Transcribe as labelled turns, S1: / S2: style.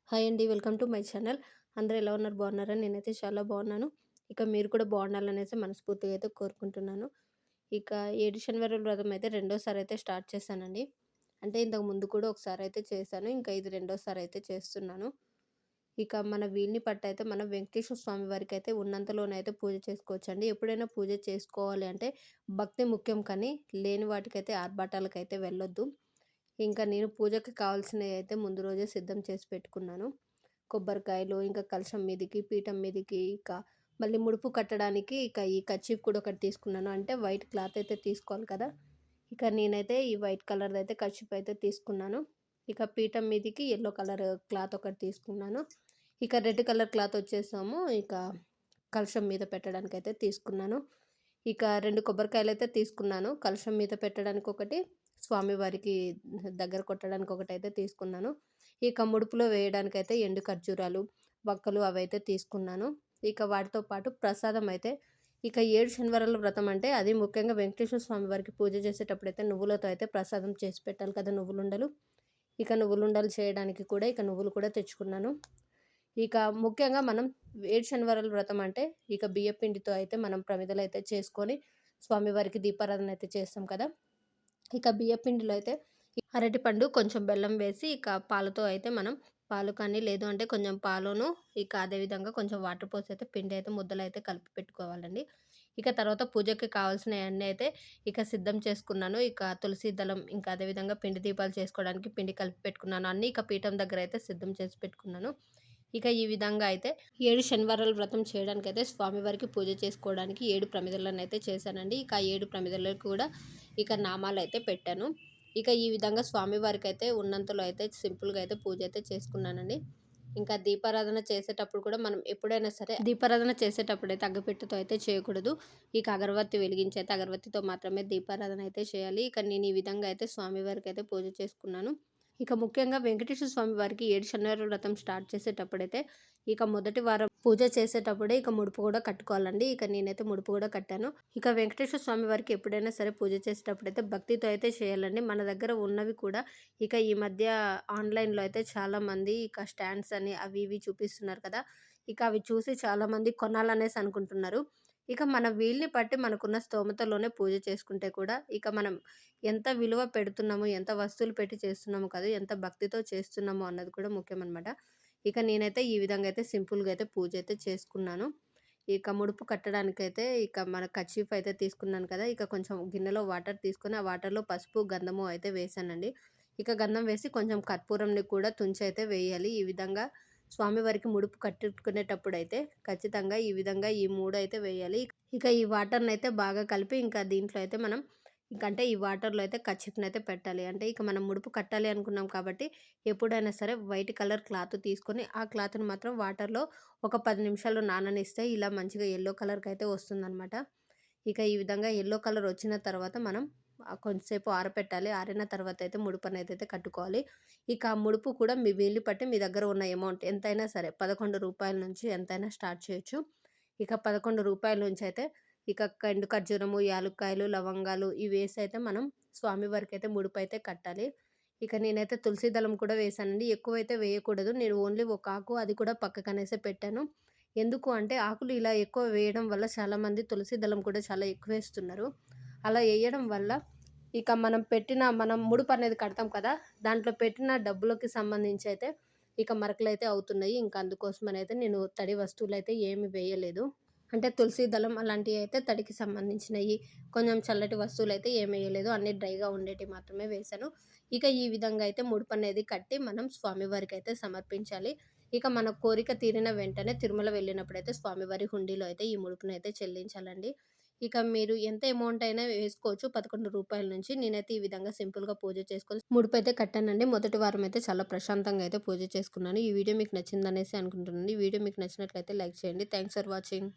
S1: Hi అండి. Welcome to my channel. అందరూ ఎలా ఉన్నారు? బాగున్నారా? నేనైతే చాలా బాగున్నాను. ఇక మీరు కూడా బాగుండాలనేసి మనస్ఫూర్తిగా అయితే కోరుకుంటున్నాను. ఇక ఏడు శనివారాల వ్రతం అయితే రెండోసారి అయితే స్టార్ట్ చేశానండి. అంటే ఇంతకు ముందు కూడా ఒకసారి అయితే చేశాను. ఇంకా ఇది రెండోసారి అయితే చేస్తున్నాను. ఇక మన వీలుని పట్టయితే మనం వెంకటేశ్వర స్వామి వారికైతే ఉన్నంతలోనైతే పూజ చేసుకోవచ్చండి. ఎప్పుడైనా పూజ చేసుకోవాలి అంటే భక్తి ముఖ్యం కానీ లేని వాటికైతే ఆర్భాటాలకైతే వెళ్ళొద్దు. ఇంకా నేను పూజకి కావాల్సినవి అయితే ముందు రోజే సిద్ధం చేసి పెట్టుకున్నాను. కొబ్బరికాయలు, ఇంకా కలశం మీదకి, పీఠం మీదకి, ఇక మళ్ళీ ముడుపు కట్టడానికి ఇక ఈ కర్చీఫ్ కూడా ఒకటి తీసుకున్నాను. అంటే వైట్ క్లాత్ అయితే తీసుకోవాలి కదా! ఇక నేనైతే ఈ వైట్ కలర్‌దయితే కర్చీఫ్ అయితే తీసుకున్నాను. ఇక పీఠం మీదకి యెల్లో కలర్ క్లాత్ ఒకటి తీసుకున్నాను. ఇక రెడ్ కలర్ క్లాత్ వచ్చేసేమో ఇక కలశం మీద పెట్టడానికైతే తీసుకున్నాను. ఇక 2 కొబ్బరికాయలైతే తీసుకున్నాను. కలశం మీద పెట్టడానికి ఒకటి, స్వామివారికి దగ్గర కొట్టడానికి ఒకటైతే తీసుకున్నాను. ఇక ముడుపులో వేయడానికైతే ఎండు ఖర్జూరాలు, వక్కలు అవైతే తీసుకున్నాను. ఇక వాటితో పాటు ప్రసాదం అయితే ఇక 7 శనివారాల వ్రతం అంటే అది ముఖ్యంగా వెంకటేశ్వర స్వామి వారికి పూజ చేసేటప్పుడైతే నువ్వులతో అయితే ప్రసాదం చేసి పెట్టాలి కదా! నువ్వులుండలు. ఇక నువ్వులుండలు చేయడానికి కూడా ఇక నువ్వులు కూడా తెచ్చుకున్నాను. ఇక ముఖ్యంగా మనం 7 శనివారాల వ్రతం అంటే ఇక బియ్యపిండితో అయితే మనం ప్రమిదలైతే చేసుకొని స్వామివారికి దీపారాధన అయితే చేస్తాం కదా! ఇక బియ్యపిండిలో అయితే అరటిపండు, కొంచెం బెల్లం వేసి ఇక పాలతో అయితే మనం పాలు కానీ లేదు అంటే కొంచెం పాలును ఇక అదేవిధంగా కొంచెం వాటర్ పోసి అయితే పిండి అయితే ముద్దలైతే కలిపి పెట్టుకోవాలండి. ఇక తర్వాత పూజకి కావాల్సినయన్నీ అయితే ఇక సిద్ధం చేసుకున్నాను. ఇక తులసి దళం, ఇంకా అదేవిధంగా పిండి దీపాలు చేసుకోవడానికి పిండి కలిపి పెట్టుకున్నాను. అన్నీ ఇక పీఠం దగ్గర అయితే సిద్ధం చేసి పెట్టుకున్నాను. ఇక ఈ విధంగా అయితే 7 శనివారాల వ్రతం చేయడానికైతే స్వామివారికి పూజ చేసుకోవడానికి 7 ప్రమిదలనైతే చేశానండి. ఇక ఆ 7 ప్రమిదలకు కూడా ఇక నామాలైతే పెట్టాను. ఇక ఈ విధంగా స్వామివారికైతే ఉన్నంతలో అయితే సింపుల్‌గా అయితే పూజ అయితే చేసుకున్నానండి. ఇంకా దీపారాధన చేసేటప్పుడు కూడా మనం ఎప్పుడైనా సరే దీపారాధన చేసేటప్పుడైతే అగ్గిపెట్టెతో అయితే చేయకూడదు. ఇక అగరబత్తి వెలిగించి అయితే అగరబత్తితో మాత్రమే దీపారాధన అయితే చేయాలి. ఇక నేను ఈ విధంగా అయితే స్వామివారికైతే పూజ చేసుకున్నాను. ఇక ముఖ్యంగా వెంకటేశ్వర స్వామి వారికి 7 శనివారాల వ్రతం స్టార్ట్ చేసేటప్పుడైతే ఇక మొదటి వారం పూజ చేసేటప్పుడే ఇక ముడుపు కూడా కట్టుకోవాలండి. ఇక నేనైతే ముడుపు కూడా కట్టాను. ఇక వెంకటేశ్వర స్వామి వారికి ఎప్పుడైనా సరే పూజ చేసేటప్పుడైతే భక్తితో అయితే చేయాలండి. మన దగ్గర ఉన్నవి కూడా ఇక ఈ మధ్య ఆన్‌లైన్‌లో అయితే చాలామంది ఇక స్టాండ్స్ అని అవి ఇవి చూపిస్తున్నారు కదా! ఇక అవి చూసి చాలామంది కొనాలనేసి అనుకుంటున్నారు. ఇక మన వీలుని బట్టి మనకున్న స్తోమతలోనే పూజ చేసుకుంటే కూడా ఇక మనం ఎంత విలువ పెడుతున్నాము, ఎంత వస్తువులు పెట్టి చేస్తున్నాము కాదు, ఎంత భక్తితో చేస్తున్నాము అన్నది కూడా ముఖ్యమనమాట. ఇక నేనైతే ఈ విధంగా అయితే సింపుల్‌గా అయితే పూజ అయితే చేసుకున్నాను. ఇక ముడుపు కట్టడానికైతే ఇక మన కర్చీఫ్ అయితే తీసుకున్నాను కదా! ఇక కొంచెం గిన్నెలో వాటర్ తీసుకొని, ఆ వాటర్‌లో పసుపు, గంధము అయితే వేశానండి. ఇక గంధం వేసి కొంచెం కర్పూరంని కూడా తుంచి అయితే వేయాలి. ఈ విధంగా స్వామివారికి ముడుపు కట్టుకునేటప్పుడైతే ఖచ్చితంగా ఈ విధంగా ఈ 3 అయితే వేయాలి. ఇక ఈ వాటర్‌నైతే బాగా కలిపి ఇంకా దీంట్లో అయితే మనం ఇంకంటే ఈ వాటర్‌లో అయితే కర్చీఫ్‌నైతే పెట్టాలి. అంటే ఇక మనం ముడుపు కట్టాలి అనుకున్నాం కాబట్టి ఎప్పుడైనా సరే వైట్ కలర్ క్లాత్ తీసుకొని ఆ క్లాత్‌ని మాత్రం వాటర్‌లో ఒక 10 నిమిషాలు నాననిస్తే ఇలా మంచిగా యెల్లో కలర్‌కైతే వస్తుందనమాట. ఇక ఈ విధంగా యెల్లో కలర్ వచ్చిన తర్వాత మనం కొంచెంసేపు ఆరపెట్టాలి. ఆరిన తర్వాత అయితే ముడుపనేదైతే కట్టుకోవాలి. ఇక ఆ ముడుపు కూడా మీ వీలు పట్టి మీ దగ్గర ఉన్న అమౌంట్ ఎంతైనా సరే రూ. 11 నుంచి ఎంతైనా స్టార్ట్ చేయొచ్చు. ఇక రూ. 11 నుంచి అయితే ఇక ఎండు ఖర్జూరము, యాలుక్కాయలు, లవంగాలు ఇవేసి అయితే మనం స్వామివారికైతే ముడుపైతే కట్టాలి. ఇక నేనైతే తులసి దళం కూడా వేశానండి. ఎక్కువైతే వేయకూడదు. నేను ఓన్లీ ఒక ఆకు అది కూడా పక్కకనేసే పెట్టాను. ఎందుకు అంటే ఆకులు ఇలా ఎక్కువ వేయడం వల్ల చాలామంది తులసి దళం కూడా చాలా ఎక్కువేస్తున్నారు. అలా ఎయడం వల్ల ఇక మనం ముడుపనేది కడతాం కదా! దాంట్లో పెట్టిన డబ్బులకి సంబంధించి అయితే ఇక మరకలైతే అవుతున్నాయి. ఇంక అందుకోసమనైతే నేను తడి వస్తువులైతే ఏమి వేయలేదు. అంటే తులసి దళం అలాంటియయితే తడికి సంబంధించినయి, కొంచెం చల్లటి వస్తువులైతే ఏమెయలేదు. అన్నీ డ్రైగా ఉండేటివి మాత్రమే వేశాను. ఇక ఈ విధంగా అయితే ముడుపనేది కట్టి మనం స్వామివారికైతే సమర్పించాలి. ఇక మన కోరిక తీరిన వెంటనే తిరుమల వెళ్ళినప్పుడైతే స్వామివారి హుండీలో అయితే ఈ ముడుపునైతే చెల్లించాలండి. ఇక మీరు ఎంత అమౌంట్ అయినా వేసుకోవచ్చు రూ. 11 నుంచి. నేనైతే ఈ విధంగా సింపుల్‌గా పూజ చేసుకొని ముడుపైతే కట్టానండి. మొదటి వారం అయితే చాలా ప్రశాంతంగా అయితే పూజ చేసుకున్నాను. ఈ వీడియో మీకు నచ్చిందనేసి అనుకుంటున్నాను. ఈ వీడియో మీకు నచ్చినట్లయితే లైక్ చేయండి. Thanks for watching.